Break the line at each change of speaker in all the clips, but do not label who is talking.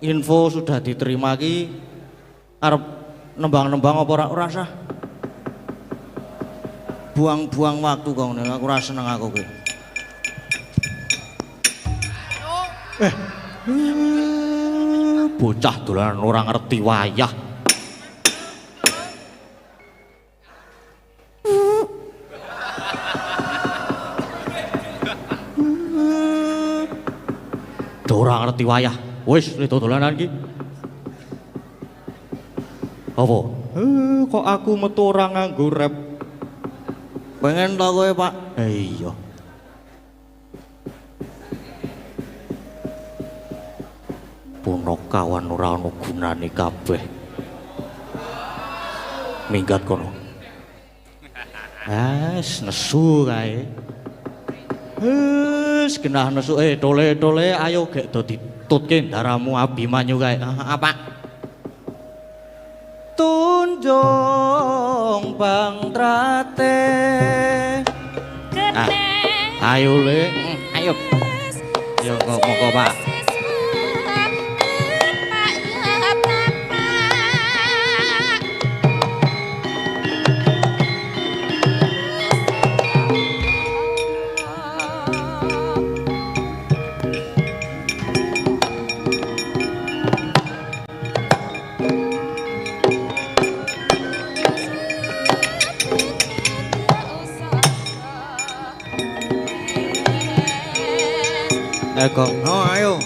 info sudah diterima ki arep nembang-nembang apa ora usah. Buang-buang waktu kau nih, aku rasa seneng aku ki. Bocah dolanan orang ngerti wayah. Orang ngerti wayah. Wis itu dolanan ki. Apa? Kok aku metu ora nganggo rap. Pengen ta kowe, Pak? Iya. Punakawan ora ana gunane kabeh. Minggat kono. Nesu kae. Genah nesu tole ayo gek do ditutke ndaramu Abimanyu kae. Apa? Tunjung Bang Trate. Ayo le, ayo. Yo moko Pak. Eko, oh ayo.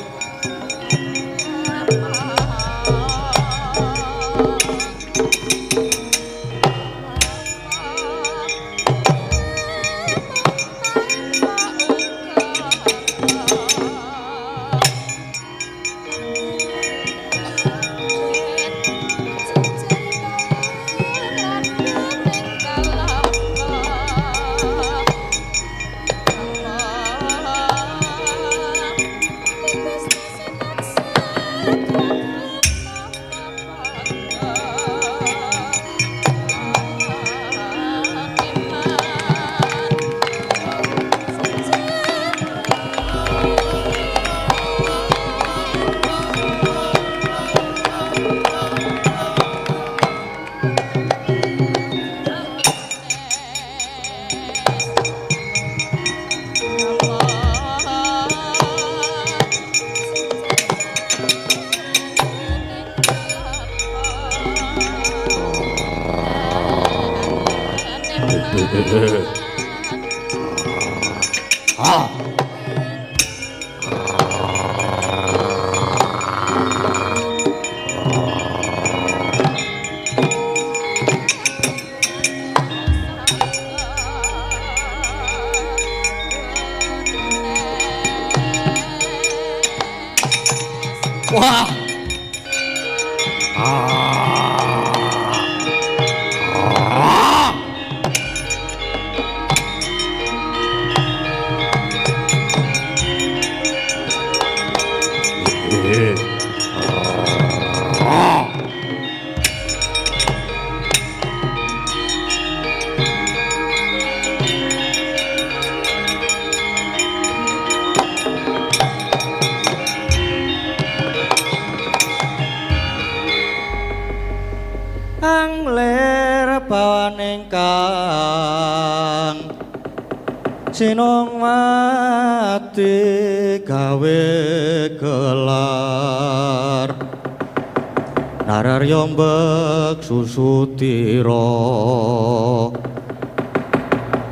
Wah. Angler bawaning kang sinong mati gawe gelar nararya mbek susutira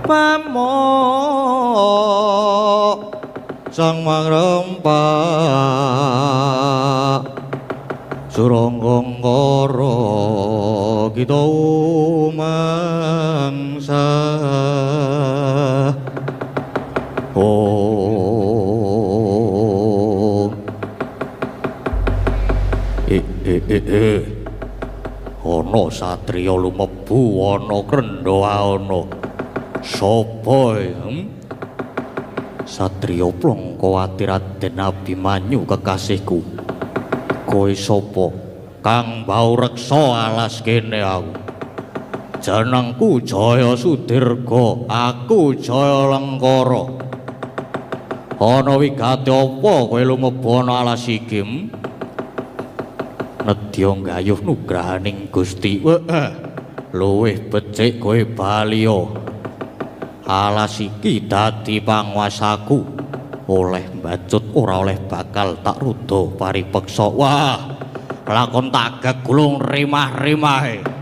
pamok sang mangrempak Suranggangkara kita mangsa ana satriya lumebu ana krendha ana sapa Satriya Plongkowati Raden Abimanyu kekasihku kowe sapa kang bau reksa alas kene aku jenengku Jaya Sudirga aku Jaya Lengkara ana wigati apa kowe lumebu ana alas iki nedya nggayuh nugrahaning Gusti. Luwih becik kowe baliya. Alas iki dadi panguwasaku. Oleh mbacut ora oleh bakal tak ruda paripeksa. Wah, lakon tak gegulung rimah-rimahe.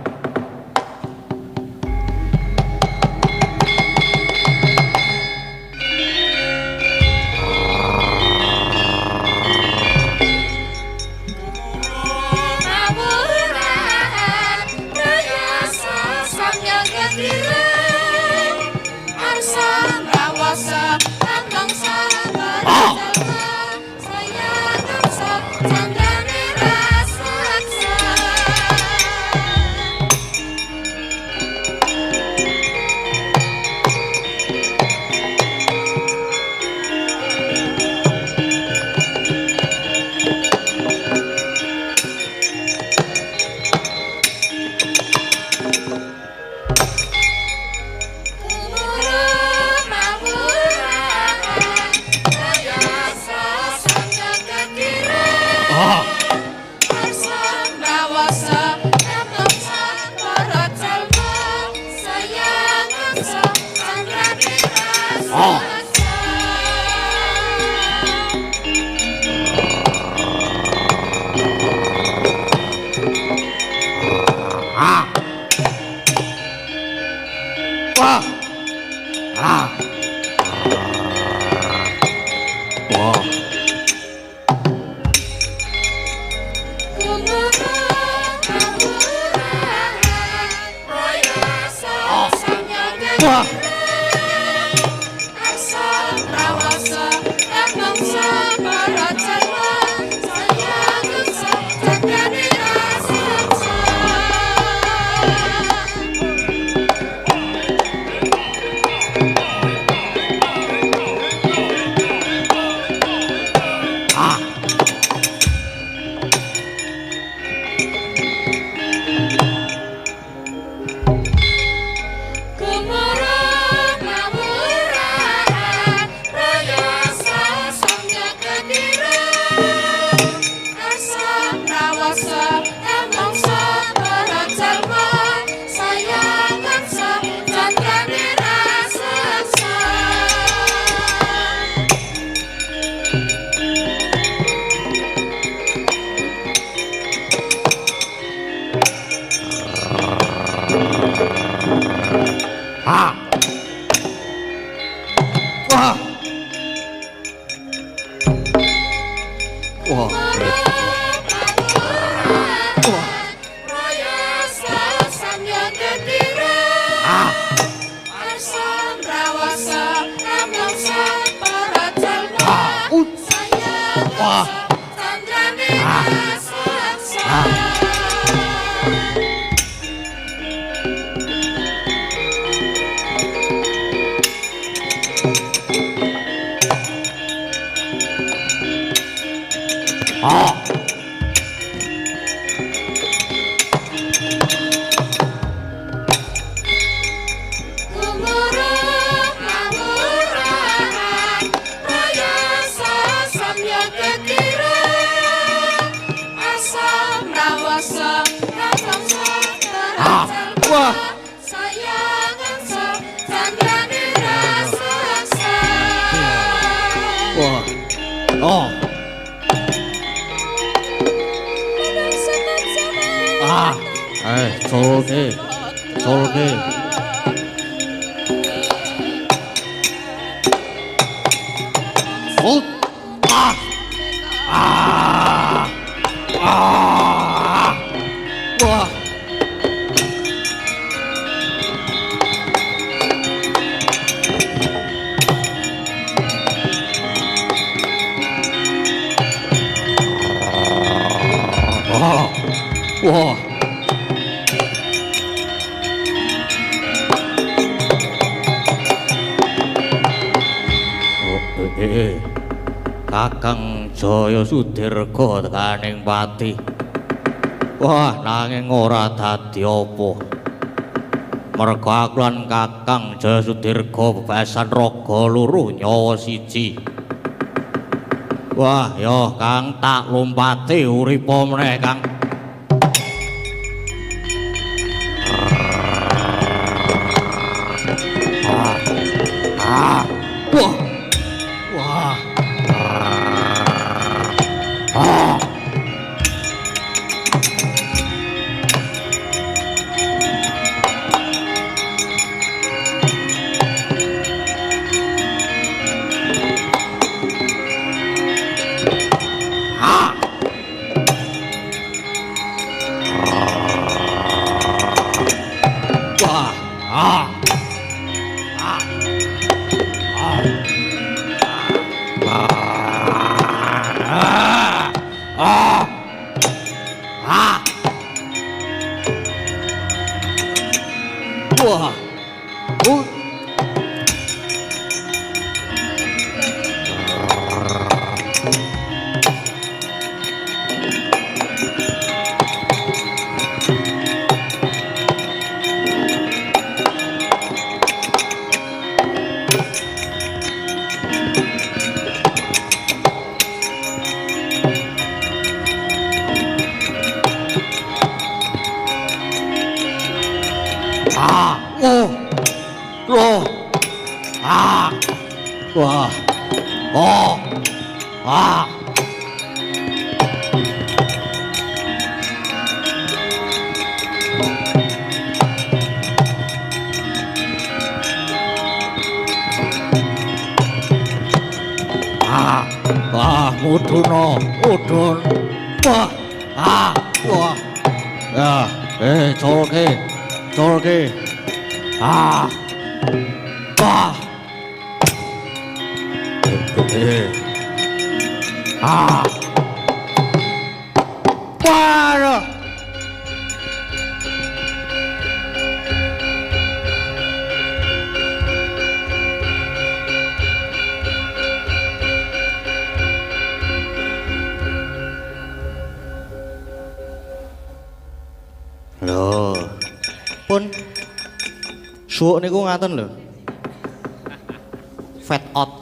Kakang Jaya Sudirga tekaning pati. Wah, nanging ora dadi apa. Merga aku lan Kakang Jaya Sudirga bebasan raga loro nyawa siji. Wah, ya Kang tak lompati uripa meneh Kang. Ah. Ah. Ah. Ah. Ah. Wah. Ah. Oh. Oh. Ah. Wah. Oh. Ah. Ah. Wah, muduna, mudun. Wah. Ah. Wah. Ya, colke. Colke. Ah. Wah. Ah. Waduh. Lho. Pun suwuk niku ngaten lho. Fat out.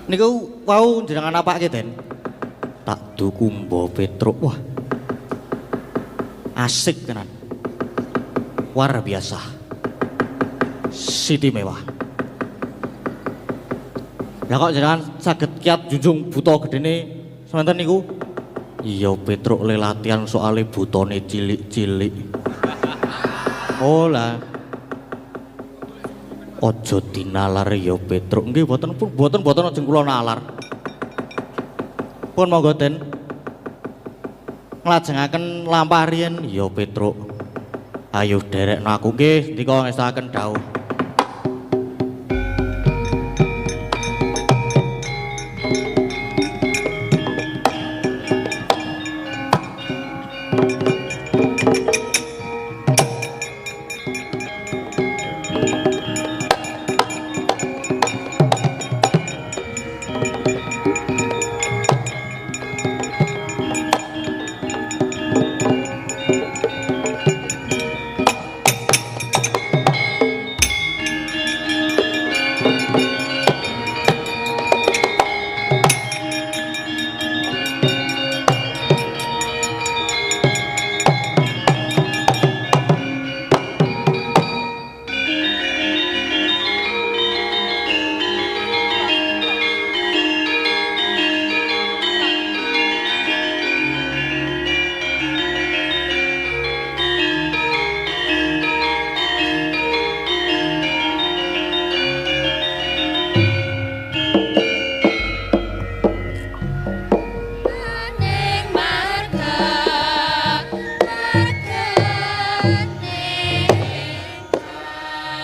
Niku wau jenengan apake, Den? Tak duku Mbah Petruk. Wah. Asik tenan. Luar biasa. Siti mewah. Ya kok jenengan saged kiat junjung buta gedene semanten niku? Iya Petruk le latihan soale butane cilik-cilik. Oh lah. Aja dinalar ya Petruk. Nggih boten ajeng kula nalar. Pun monggo Den. Nglajengaken lampah riyen ya Petruk. Ayo derekno aku nggih ndika ngestaken dawuh.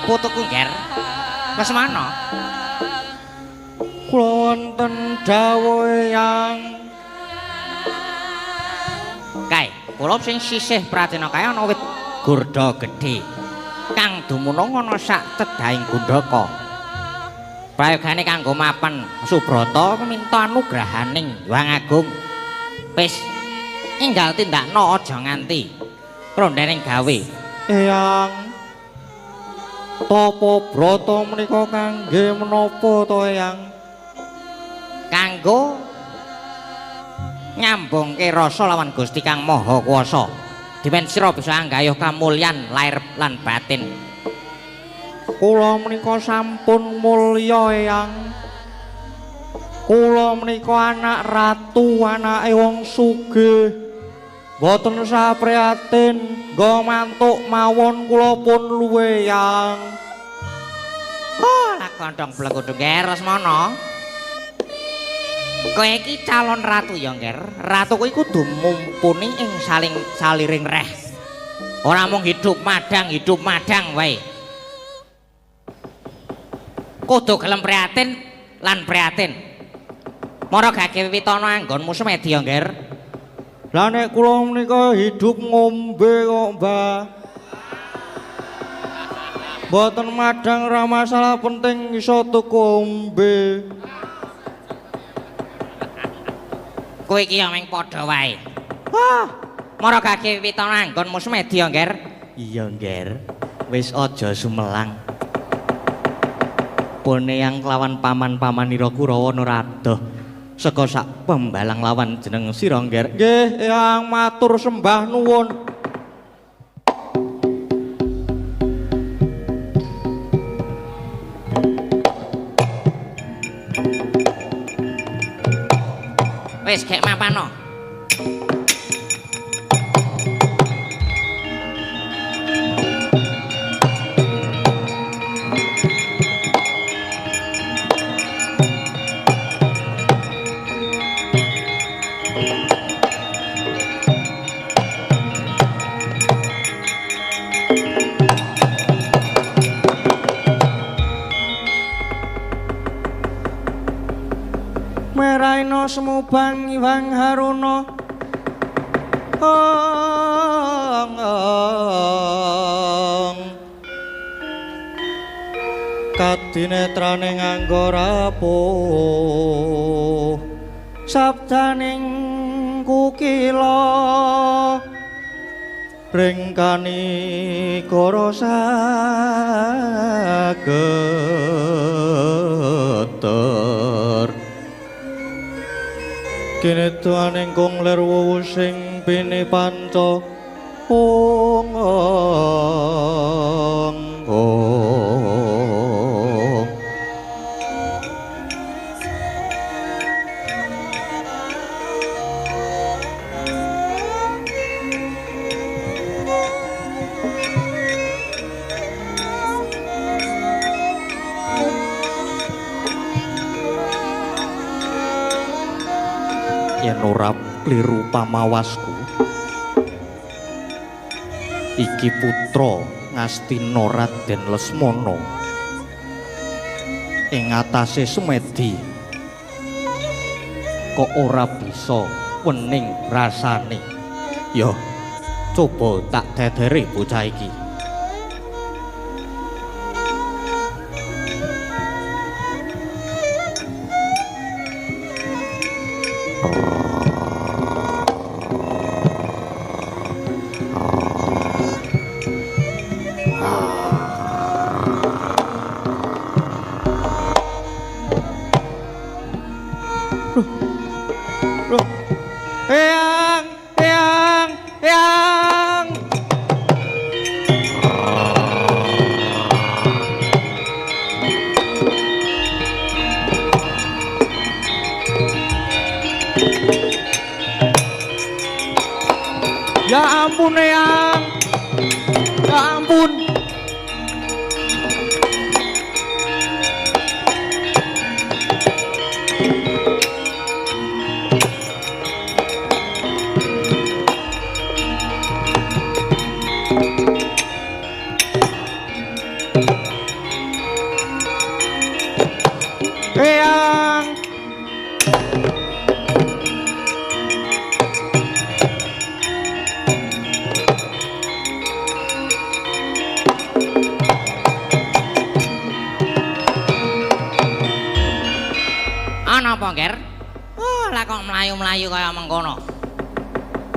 Putuku Nger. Wes mana? Kula wonten dawuh yang kae, kula sing sisih Pratina kae ana wit gurda gedhe. Kang dumunung ana sak cedhahing Gundaka. Prayogane kanggo mapan Subrata minta anugrahaning Hyang Agung. Wis enggal tindakno aja nganti rondening gawe. Eyang Tapa brata menika kangge menapa to Eyang? Kanggo nyambungke rasa lawan Gusti Kang Maha Kuwasa. Dimen sira bisa anggayuh kamulyan lair lan batin. Kula menika sampun mulya Eyang. Kula menika anak ratu, anake wong sugih. Boten sapriyatin nggo mantuk mawon kula pun luwe Yang. Oh, lak gondhong blekudung Nger Lesmana. Kowe iki calon ratu ya Nger. Ratu kuwi kudu mumpuni ing saliring reh. Ora mung hidup madang wae. Kudu gelem prihatin lan prihatin. Mara gage wiwitana anggonmu semedi ya, Ngger.
Lah nek kula menika hidup ngombe kok, Mbah. Mboten madang ra masalah penting iso tuku ombe.
Kowe iki ya meng padha wae. Wah, mara gage wiwitana anggonmu semedi ya, Ngger.
Iya, Ngger. Wis aja sumelang. Pone yang kelawan paman-pamanira Kurawa Nurada saka sak pembalang lawan jeneng sira, Ngger. Nggih, Eyang matur sembah nuwun.
Wis gek mapano.
Meraina semubang Iwang Haruna kadinetrane nganggo rapuh sabdaning kukila ringkani kara sageter kene tuaning kong ler wuwu sing pini panca ong yen ora kliru pamawasku iki putra Ngastina Raden Lesmana ing atase Sumedi kok ora bisa wening rasane ya coba tak dedere bocah iki. Eyang. Ya ampun, Eyang. Ya ampun. Eyang.
Ana apa, Nger? Oh, lah kok mlayu-mlayu kaya mengkono.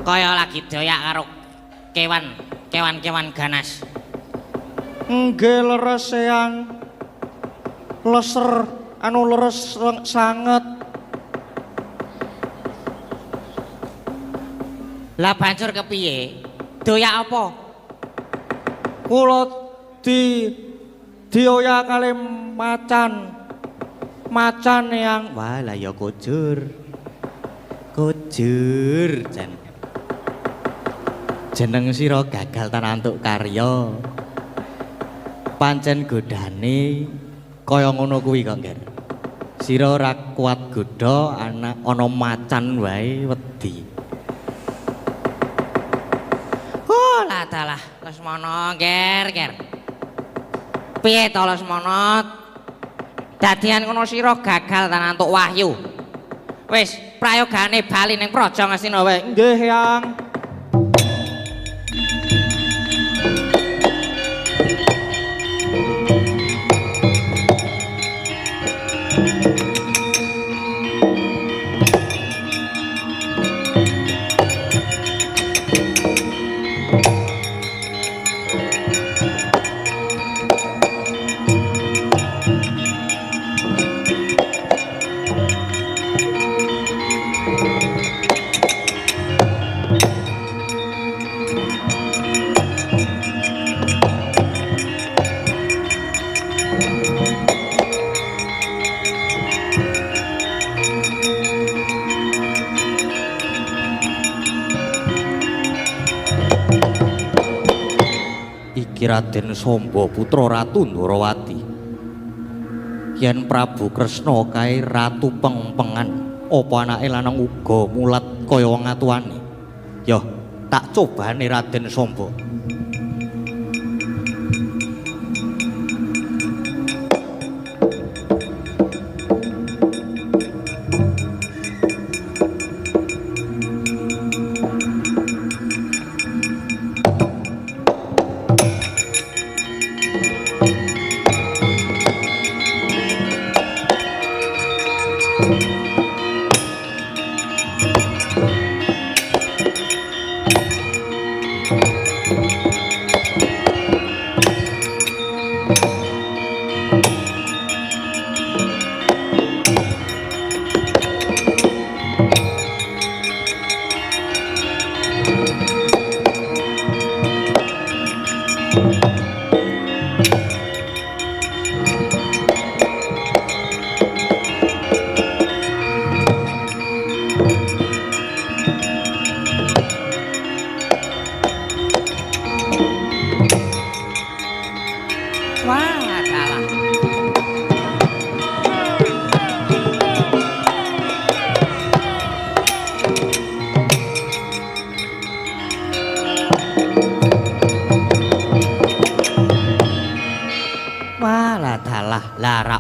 Kaya lagi doyak karo kewan-kewan ganas.
Nggih leres, Eyang. Leser anu leres sanget.
Lah banjur kepiye? Doyak apa?
Kula dioyak kali macan yang wah lah ya kujur jan jeneng sira gagal tanantuk karya pancen godane kaya ngono kuwi kok Nger sira ora kuat godha ana macan wae wedi
Oh lah dalah
Lesmana, ger. Piye to Lesmana? Dadian ngono sira gagal ta antuk wahyu. Wis, prayogane bali ning Praja Ngastina wae.
Nggih, Yang. Raden Samba putra Ratu Ndorowati. Yen Prabu Kresna kae ratu pengpengan, apa anake lanang uga mulat kaya wong atuwane? Yo, tak cobane Raden Samba.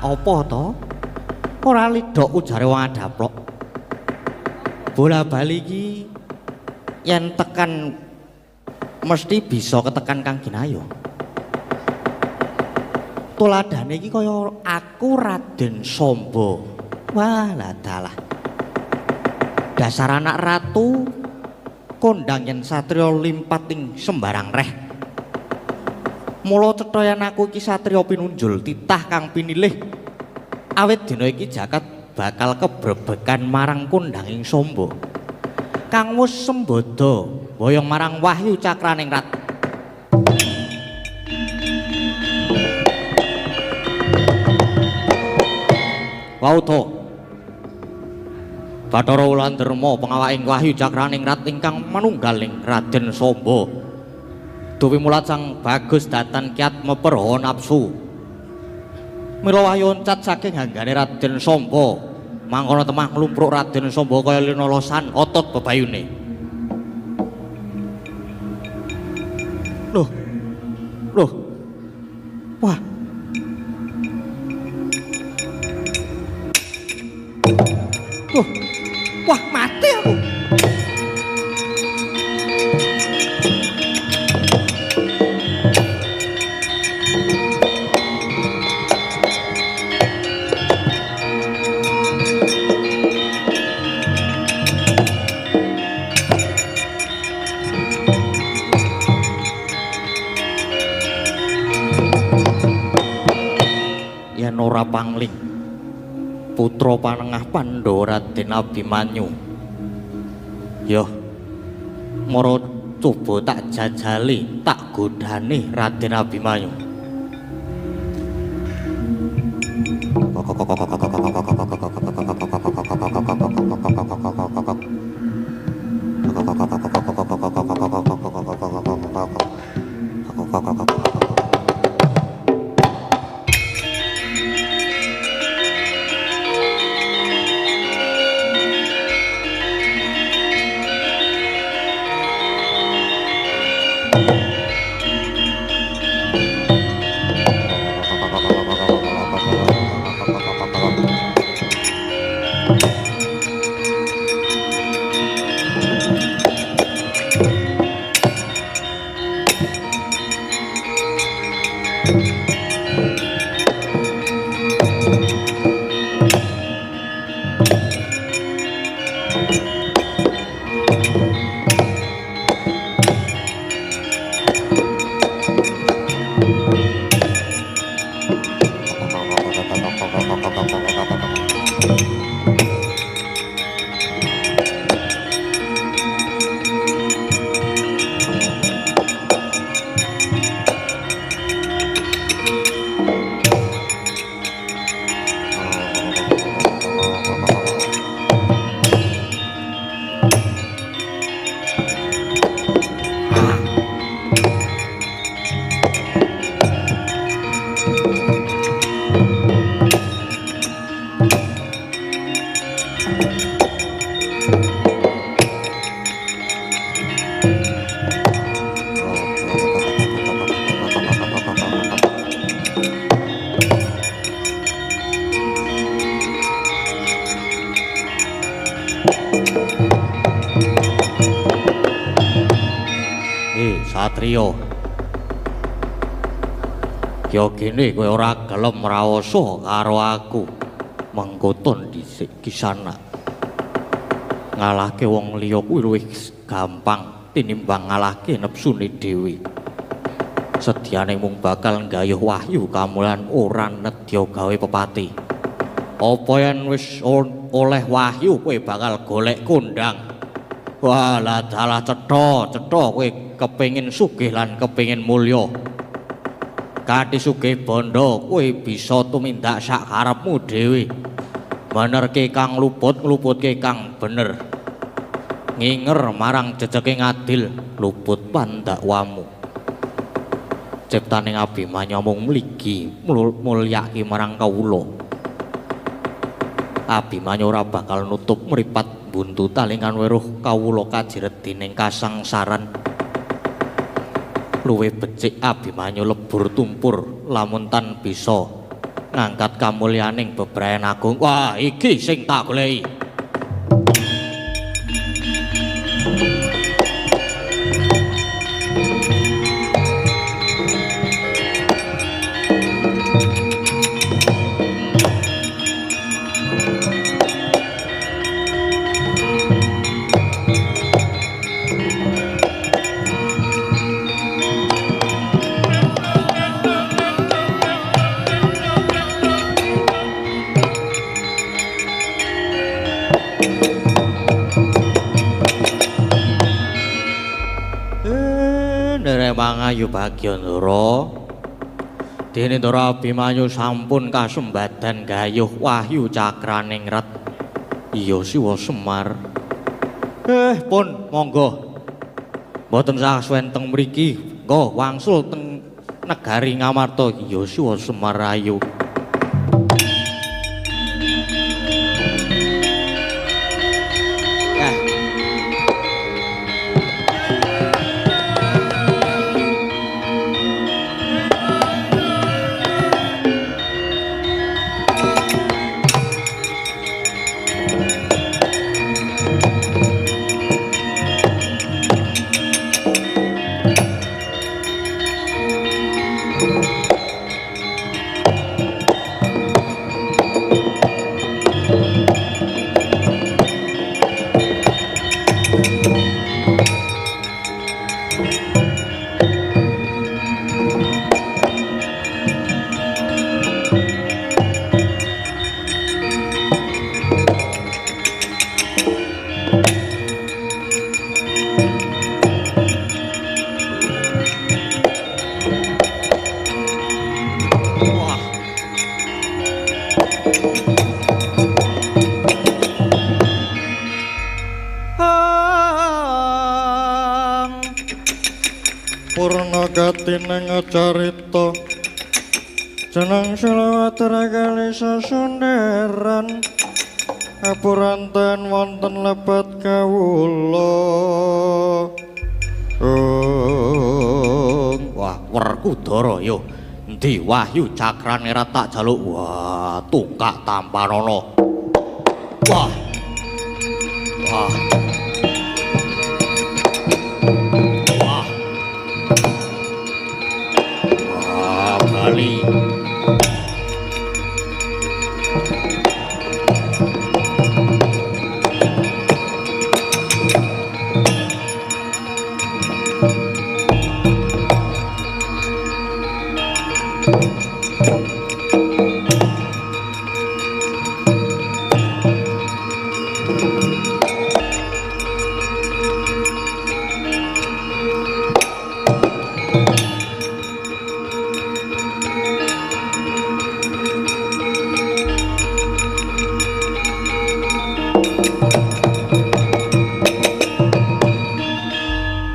Apa to? Ora lidok ujare wong adaplok. Bola bali iki yen tekan mesti bisa ketekan Kang Ginayo. Tuladane iki kaya aku Raden Samba. Walah dalah. Dasar anak ratu kondang yen satriya limpat ing sembarang reh. Mula cethayan aku iki satriya pinunjul titah kang pinilih. Awit dina iki jagat bakal kebrebekan marang kondanging Samba. Kang wis sembada boyong marang wahyu cakraning rat. Wauta. Bathara Wulandharma pengawaking wahyu cakraning rat ingkang manunggaling Raden Samba. Duwi mulat sang bagus datan kiat meperho nafsu. Mila wahyu oncat saking hanggane Raden Samba, mangkono temah nglumpruk Raden Samba kaya linolosan otot bebayune. Loh. Wah. Loh. Wah, mati aku. Ora pangling putra panengah Pandhawa Raden Abimanyu. Yo mara coba tak jajali, tak godhane Raden Abimanyu.
Satrio, kaya gini kowe ora gelem raoso karo aku. Mengkoton dhisik kisana. Ngalahke wong liya kuwi luwih gampang tinimbang ngalahke nepsune dhewe. Sediane mung bakal nggayuh wahyu kamulan ora nedya gawe pepati. Apa yen wis oleh wahyu kowe bakal golek kondang. Wah, lah dalah cetha kowe kepengin sugih lan kepengin mulya. Kathi sugih bondo kowe bisa tumindak sak karepmu dhewe. Benerke kang luput ngluputke kang bener. Nginger marang jejeke ngadil luput pandakwamu. Ciptaning Abimanyu mung mligi mulyake marang kawula. Abimanyu ora bakal nutup mripat buntu talingan weruh kawula kajiret dening kasangsaran. Luwih becik Abimanyu lebur tumpur lamun tan bisa ngangkat kamulyaning bebrayan agung. Wah, iki sing tak goleki. Mangayu Bagyandara dene Ndara Abimanyu sampun kasembadan gayuh wahyu cakraning ret. Iya Siwa Semar. Pun monggo. Mboten sasuwen teng mriki, nggo wangsul teng negari Ngamarta. Iya Siwa Semar ayu.
Purnagatineng carita jeneng Silawatara kali sasunderan apuranten wonten lebat kawula.
Wah, Werkudara yo. Endi wahyu cakrane ra tak jaluk. Wah, tungkak tampanana. Wah. Wah. Bali.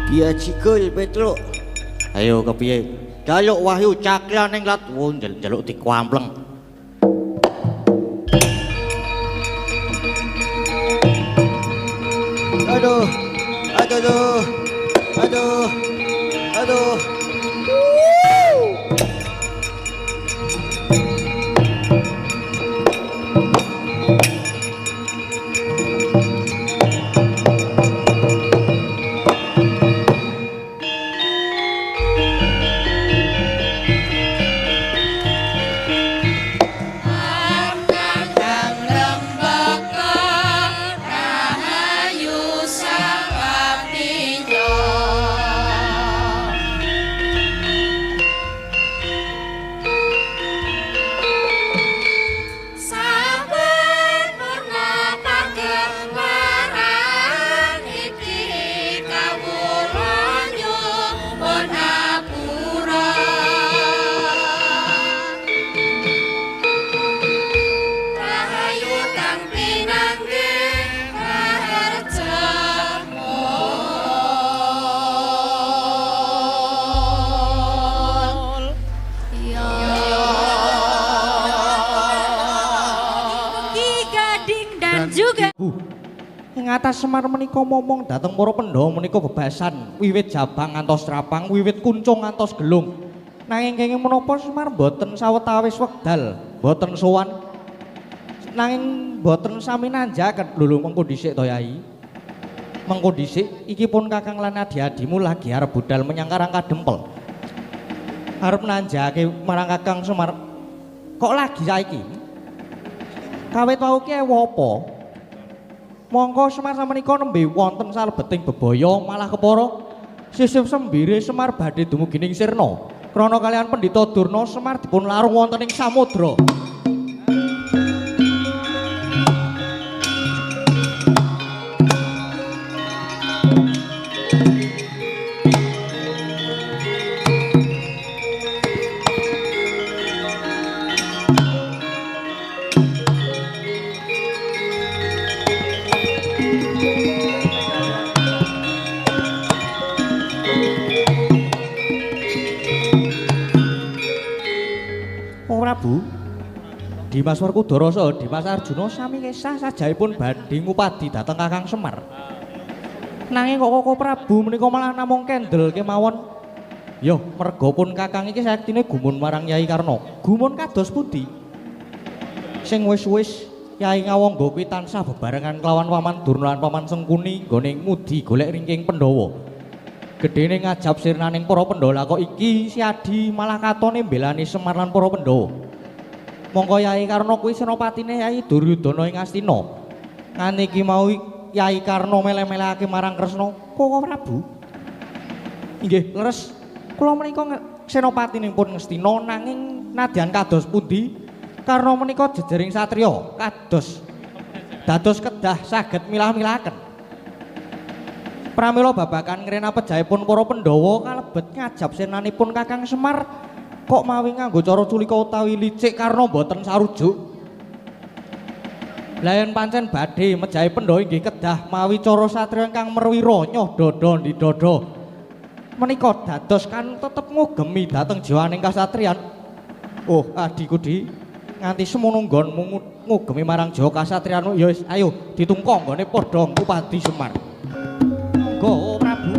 Biya jikul Petruk.
Ayo kepiye?
Jaluk Wahyu cakra ning lat njaluk dikwampleng. Aduh. Aduh. Aduh. Aduh. Ing atas Semar menika momong dhateng para Pandhawa menika bebasan wiwit Jabang ngantos Trapang, wiwit Kuncung ngantos Gelung. Nanging kenging menapa Semar boten sawetawis wekdal, boten sowan. Nanging boten sami nanjaken lho mengko dhisik to Yai. Mengko dhisik iki pun Kakang lan adi-adimu lagi arep budal menyang Karang Kadempel. Arep nanjake marang Kakang Semar. Kok lagi saiki? Kawit wau ki ewo apa? Monggo Semar samenika nembe wonten salebeting bebaya malah kepara sisih sembire Semar badhe dumugi ning Sirna. Krana kalian Pendhita Durna Semar dipun larung wonten ing samudra. Prabu Dimas Werkudara saha Dimas Arjuna sami kesah sajaipun badhe ngupadi dhateng Kakang Semar. Nanging kok Koko Prabu menika malah namung kendel kemawon. Yo, merga pun Kakang iki saktine gumun marang Yai Karna. Gumun kados pundi? Sing wis-wis Yai Ngawangga kuwi tansah bebarengan kelawan Paman Durna lan Paman Sengkuni nggone ngudi golek ringking Pandhawa. Gedene ngajab sirnaning para Pandhawa kok iki si Adi malah katone mbelani Semar lan para Pandhawa. Mongko Yai Karna kuwi senopatine Yai Duryudana ing Astina. Ngene iki mau Yai Karna mele-melehake marang Kresna, Koko Prabu. Inggih, leres. Kula menika senopatine pun Ngastina nanging nadyan kados pundi Karna menika jejering satriya kados dados kedah saged milah-milahaken. Pramila babakan ngrena pejaipun para Pandhawa kalebet ngajab senanipun Kakang Semar kok mawi nganggo cara culika utawi licik Karna boten sarujuk. Lah yen pancen badhe mejahi Pandhawa inggih kedah mawi cara satriya ingkang merwira nyoh dada ndidada. Menika dados kan tetep ngugemi dhateng jiwaning kasatriyan. Oh, adiku Di, nganti semono nggonmu ngugemi marang jiwa kasatriyan ya wis ayo ditungkong nggone padha ngupadi Semar. Go Prabu.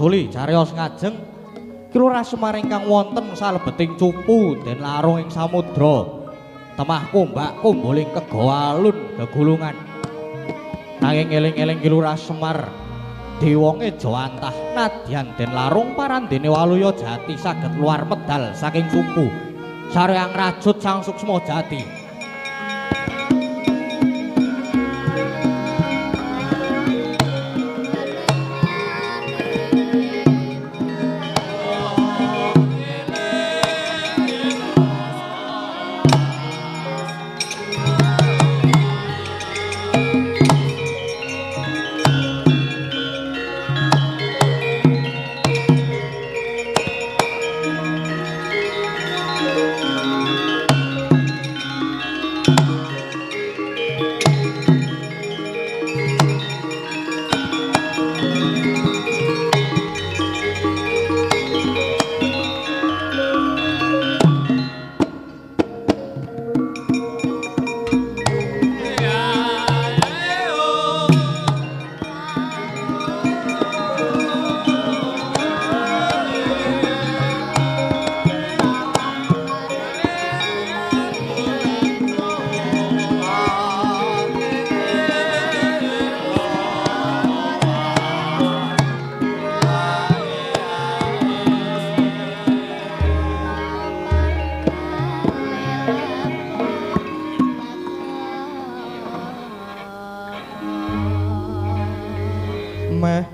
Juli cariyos ngajeng Kilurah Semar ingkang wonten salebeting cupu den larung ing samudra temah kumbak kumbuling kegawalun gegulungan nanging eling-eling Kilurah Semar diwonge jawantah nadyan den larung parandene Waluya Jati saged luar medal saking cupu sareang rajut sang Suksma Jati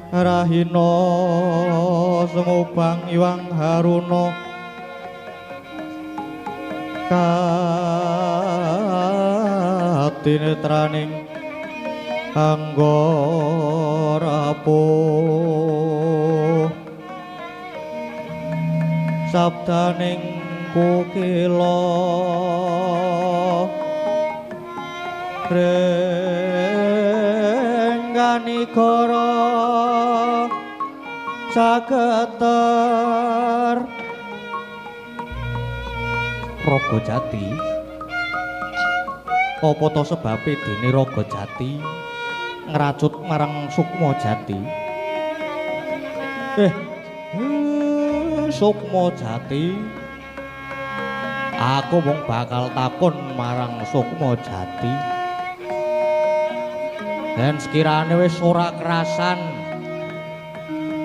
Rahina semubang iwang haruna katinetraning anggarapuh sabdaning kukila rengganigara sageter Raga Jati apa to sebabe dene Raga Jati ngracut marang Sukma Jati Sukma Jati aku mung bakal takon marang Sukma Jati dan sekirane wis ora kerasan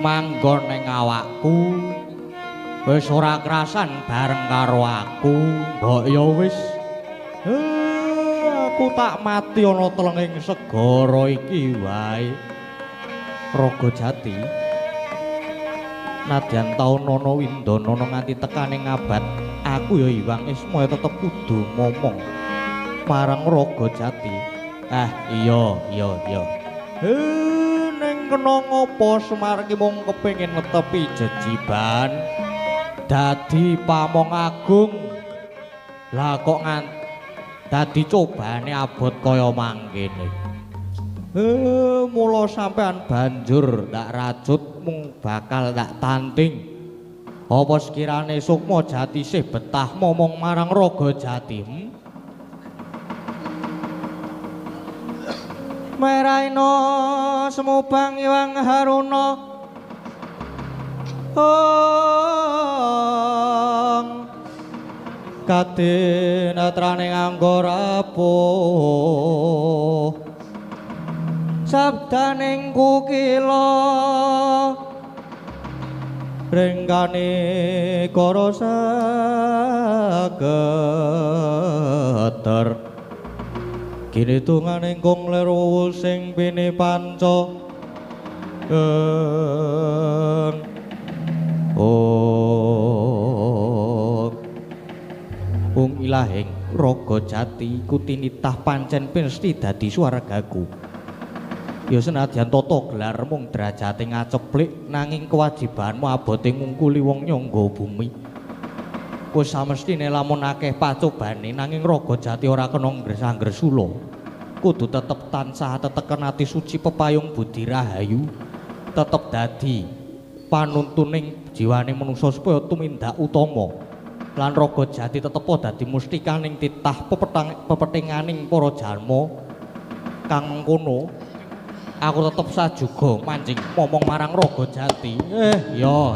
manggon ning awakku wis ora kerasan bareng karo aku mbok ya wis aku tak mati ana telenging segara iki wae Raga Jati nadyan taun ana windana nganti tekaning abad aku ya Iwang Isma tetep kudu ngomong marang Raga Jati iya kena ngopo Semar ki mung kepengin netepi jejiban dadi pamong agung lah kok dadi cobane abot kaya mangkene mula sampean banjur tak rajut mung bakal tak tanting apa sekirane Sukma Jati sih betah momong marang Raga Jati Meraina semubang iwang haruna katinetraning anggarapuh sabdaning kukila rengganigara sageter kini tunganing kong leru sing bini panca Ung ilahing Raga Jati kutinitah pancen pinesti dadi swargaku ya senadyan tata gelar mung derajate ngaceplik nanging kewajibanmu abote ngungkuli wong nyangga bumi wis samestine lamun akeh pacobane nanging Raga Jati ora kena ngresang-gresula kudu tetep tansah teteken ati suci pepayung budi rahayu tetep dadi panuntuning jiwane manungsa supaya tumindak utama lan Raga Jati tetep dadi mustikaning titah pepetinganing para jalma kang mengkono aku tetep sajuga manjing momong marang Raga Jati. Yo.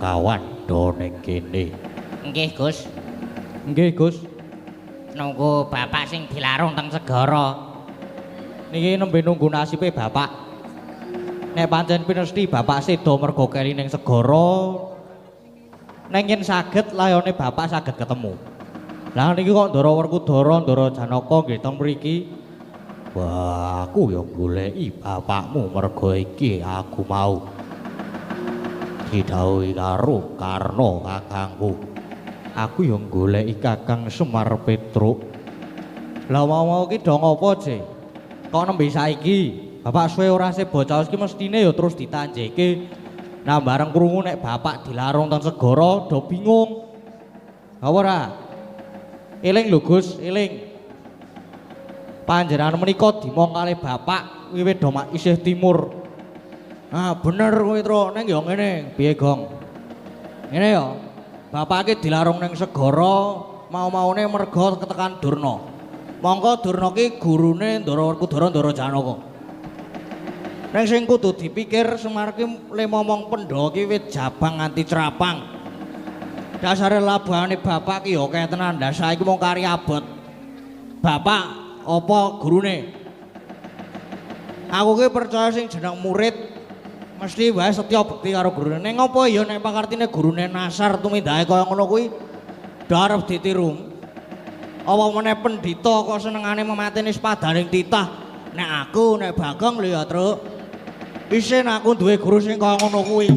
Kawanda ning kene.
Nggih, Gus.
Nggih, Gus.
Nunggu bapak sing dilarung teng segara.
Niki nembe nunggu nasibe bapak. Nek pancen pinesti bapak sedo mergo keri ning segara, nek yen saged layone bapak saged ketemu. Lah niki kok Ndara Werkudara, Ndara Janaka nggih teng mriki. Wah, aku ya goleki bapakmu mergo iki aku mau didhawuhi karo Karna kakangku. Aku ya goleki Kakang Semar Petruk. Lah mau ki do ngopo, Ce? Kok nembe saiki bapak suwe ora se bocah iki mestine ya terus ditanjeke. Nah bareng krungu nek bapak dilarung teng segara do bingung. Apa ora? Eling lho Gus, eling. Panjenengan menika dimong kalih bapak wiwit do isih timur. Ah bener kowe Tru, ning ya ngene, piye Gong? Ngene ya. Bapake dilarung ning segara, mau-maune merga ketekan Durna. Mongko Durna ki gurune Ndara Werkudara, Ndara Janaka. Ning sing kudu dipikir Semar ki le momong Pandhawa ki wit jabang nganti crapang. Dasare labahane bapak ki ya akeh tenan, ndak saiki mung kari abot. Bapak apa gurune? Aku ki percaya sing jeneng murid mesti wae setya bekti karo gurune. Ning apa ya nek pakartine gurune nasar tumindahe kaya ngono kuwi darep ditiru. Apa meneh pendhita kok senengane memateni sepadaning titah. Nek aku nek Bagong lho ya, Truk. Isin aku duwe guru sing kaya ngono kuwi.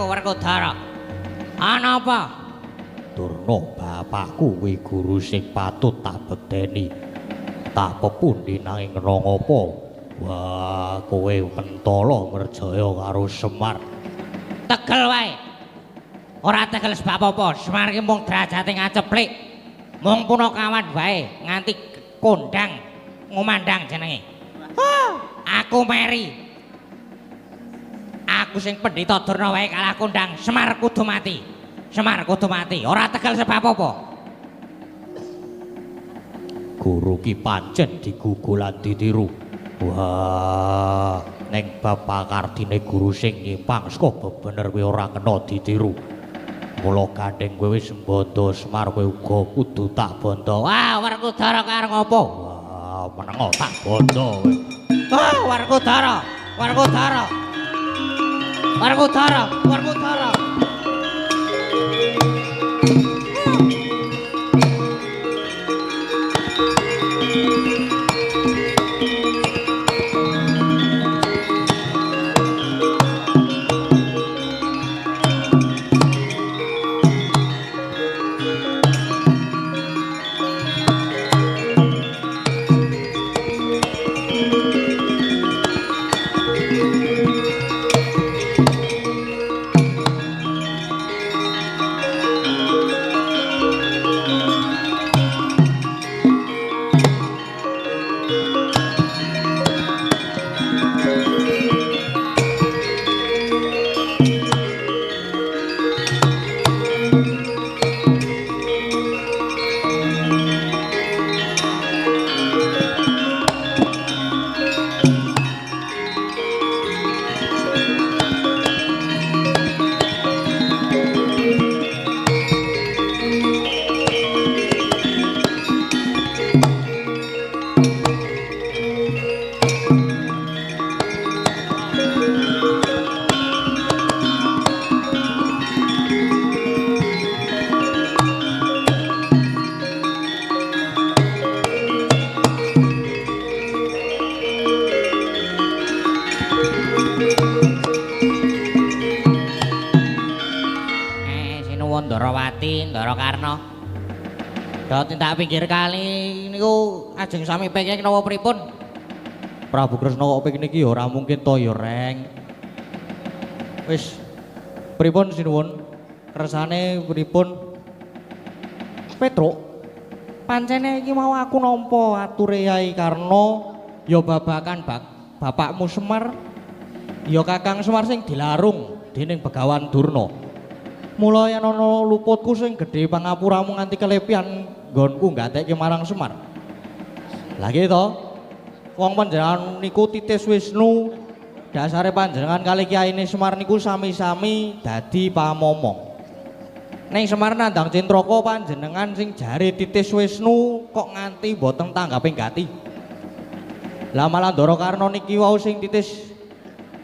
aku Werkudara. Ana apa?
Durna bapakku kuwi guru sing patut tak bedeni. Tak pepundi nanging kena ngapa? Wah, kowe mentala merjaya karo Semar.
Tegel wae. Ora tegel sebab apa? Semar ki mung derajate ngaceplik. Mung punakawan wae nganti kondang ngomandang jenenge. Aku Meri. Aku sing Pendhita Durna wae kalah kondang. Semar kudu mati. Semar kudu mati. Ora tegel sebab apa?
Guru ki pancen digugulan ditiru. Wah, neng bab pakardine guru sing nyimpang saka bebener kowe ora kena ditiru. Mula gandeng kowe wis bondo Semar kowe uga kudu tak bondo.
Wah, Werkudara karo ngopo?
Wah, menengo tak bondo kowe.
Wah, Werkudara. Werkudara. Werkudara. Werkudara. Ndarawati, Ndarakarna. Dhat tindak pinggir kali niku ajeng sami penging napa pripun?
Prabu Kresna kok pengin iki ya ora mungkin to ya, Reng. Wis pripun sinuwun? Kersane pripun? Petruk. Pancene iki mau aku nampa ature Yai Karna ya babakan bapakmu Semar ya Kakang Semar sing dilarung dening Begawan Durna. Mula yen ana luputku sing gedhe pangapuramu nganti kelepian nggonku nggatekke marang Semar. Lah iki to, wong panjenengan niku Titis Wisnu, dasare panjenengan kali kiyaine Semar niku sami-sami dadi pamomong. Ning Semar nandang Cintraka panjenengan sing jare Titis Wisnu kok nganti mboten tanggape gati. Lah malah Ndarakarna niki wau sing Titis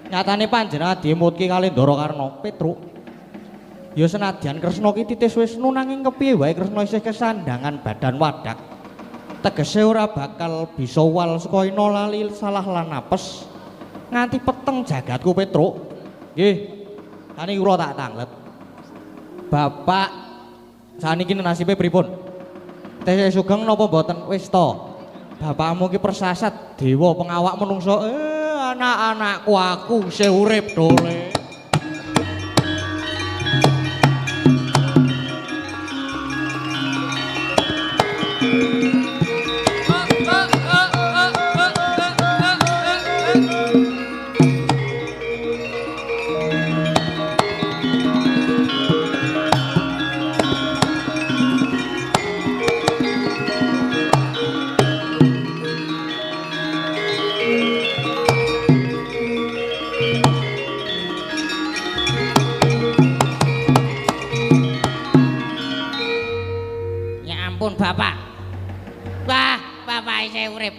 nyatane panjenengan diemutke kali Ndarakarna, Petruk. Ya senadyan Kresna ki Titis Wisnu nanging kepiye wae Kresna isih kesandangan badan wadak. Tegese ora bakal bisa wal saka ina lali salah lan apes nganti peteng jagatku Petruk. Nggih. Saniki kula tak tanglet. Bapak saniki nasibe pripun? Tesih sugeng napa mboten wis to? Bapakmu ki persasat dewa pengawak menungso. Anak-anakku aku isih urip dole.
Bapak. Wah, bapak isih urip.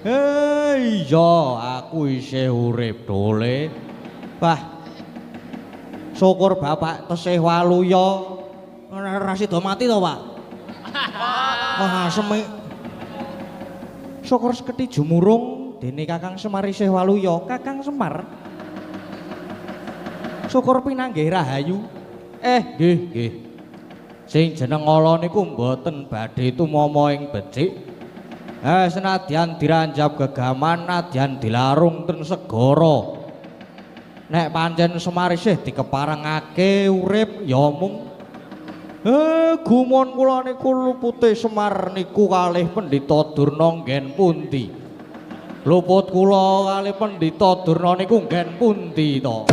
Iya, aku isih urip dole. Wah. Syukur bapak tesih waluya. Ora sida mati to, Pak? Wah, semik. Syukur seketi jumurung dene Kakang Semar isih waluya. Kakang Semar. Syukur pinanggih rahayu. Nggih. Sing jeneng ala niku mboten badhe tumama ing becik. Senadyan diranjap gegaman nadyan dilarung ten segara. Nek pancen Semar isih dikeparengake urip ya mung gumun kula niku lupute Semar niku kalih Pendhita Durna nggen pundi? Luput kula kalih Pendhita Durna niku nggen pundi to?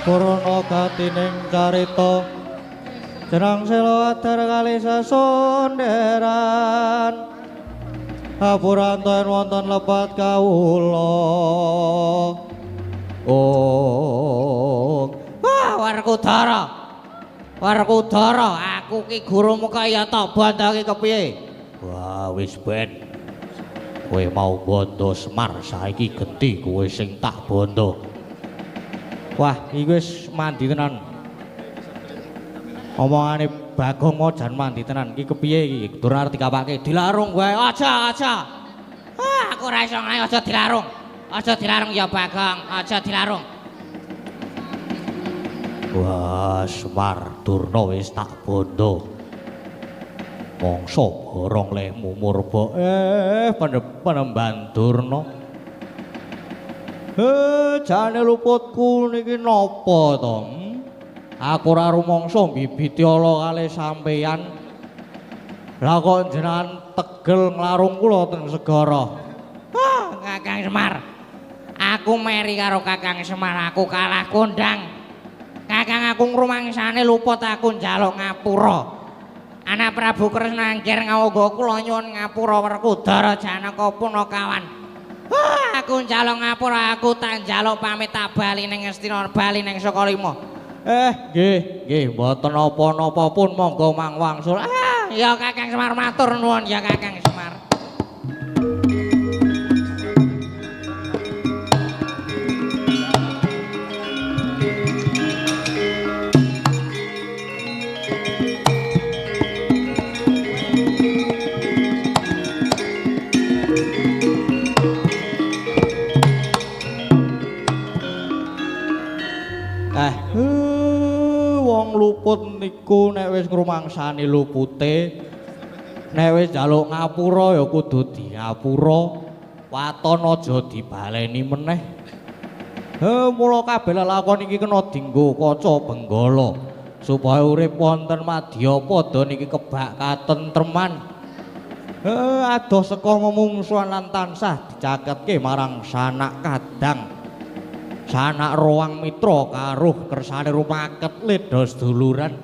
Purana katining carita jeneng sela adar kali sasonderan apuranten wonten lepat kawula
Werkudara aku ki gurumu kaya tak bandha ki kepiye?
Wah wis ben. Kowe mau bondo Semar saiki genti kowe sing tak bondo.
Wah, iki wis mandi tenan. Omongane Bagong mau jan mandi tenan. Iki kepiye iki? Durung arep dikapake. Dilarung wae. Aja.
Aku ora iso ngae aja dilarung. Aja dilarung ya Bagong, aja dilarung.
Wah, Semar Durna wis tak bondo. Mangsa borong lehmu murba penemban Durna. Jane luputku niki napa to? Aku ora rumangsa bibiti ala kalih sampeyan. Lah kok jenengan tegel nglarung kula teng segara.
Kakang Semar. Aku meri karo Kakang Semar, aku kalah kondang. Kakang aku ngrumangsane luput aku njaluk ngapura. Anak Prabu Kresna angger ngawuga kula nyuwun ngapura Werkudara Janaka Punakawan. Aku njaluk ngapura, aku tak njaluk pamit tak bali ning Ngastina, bali ning Sukalima.
Nggih, mboten napa-napa pun monggo mangwangsul.
Ya Kakang Semar matur nuwun ya Kakang Semar.
Wong luput niku nek wis ngrumangsani lupute nek wis njaluk ngapura ya kudu diapura, waton aja dibaleni meneh. Mula kabeh lelakon iki kena dienggo kaca benggala supaya urip wonten madya pada niki kebak katentreman. Adoh seka memungsuhan lan tansah dicaketke marang sanak kadang. Sanak roang mitra karuh kersane rumaket leda seduluran.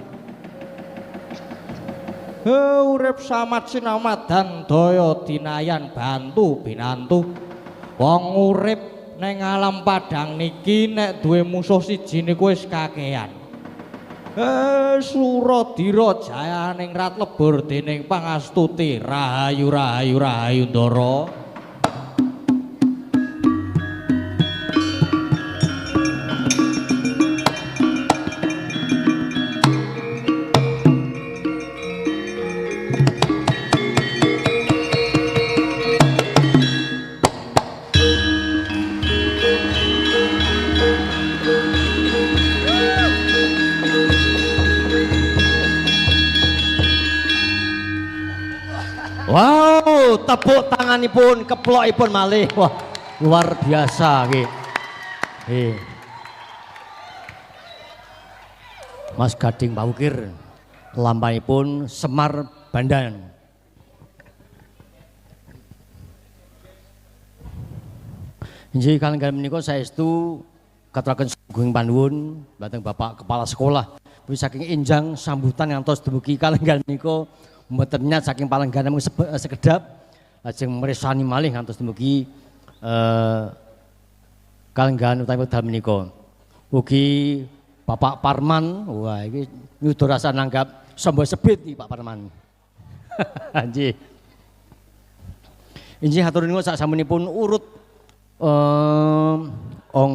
Urip samat sinamadan daya dinayan bantu binantu. Wong urip ning alam padang niki nek duwe musuh siji niku wis kakehan. Suradira jayaning rat lebur dening pangastuti rahayu ndara.
Wow, tepuk tanganipun, keplokipun malih. Wah, luar biasa nggih. Mas Gading Pawukir, lampahipun Semar Bandan. Inggih kalenggan menika saestu katuraken sugeng panuwun dhateng Bapak Kepala Sekolah. Puji saking enjang sambutan ngantos dumugi kalenggan menika mboten nyat saking palenggan namung sekedap lajeng mirsani malih ngantos dumugi kalenggan utawi wekdal menika. Ugi Bapak Parman, wah iki nyuda rasa nanggap samba sebit iki Pak Parman. Nggih. Injih hatur nuwun sak sampunipun urut ong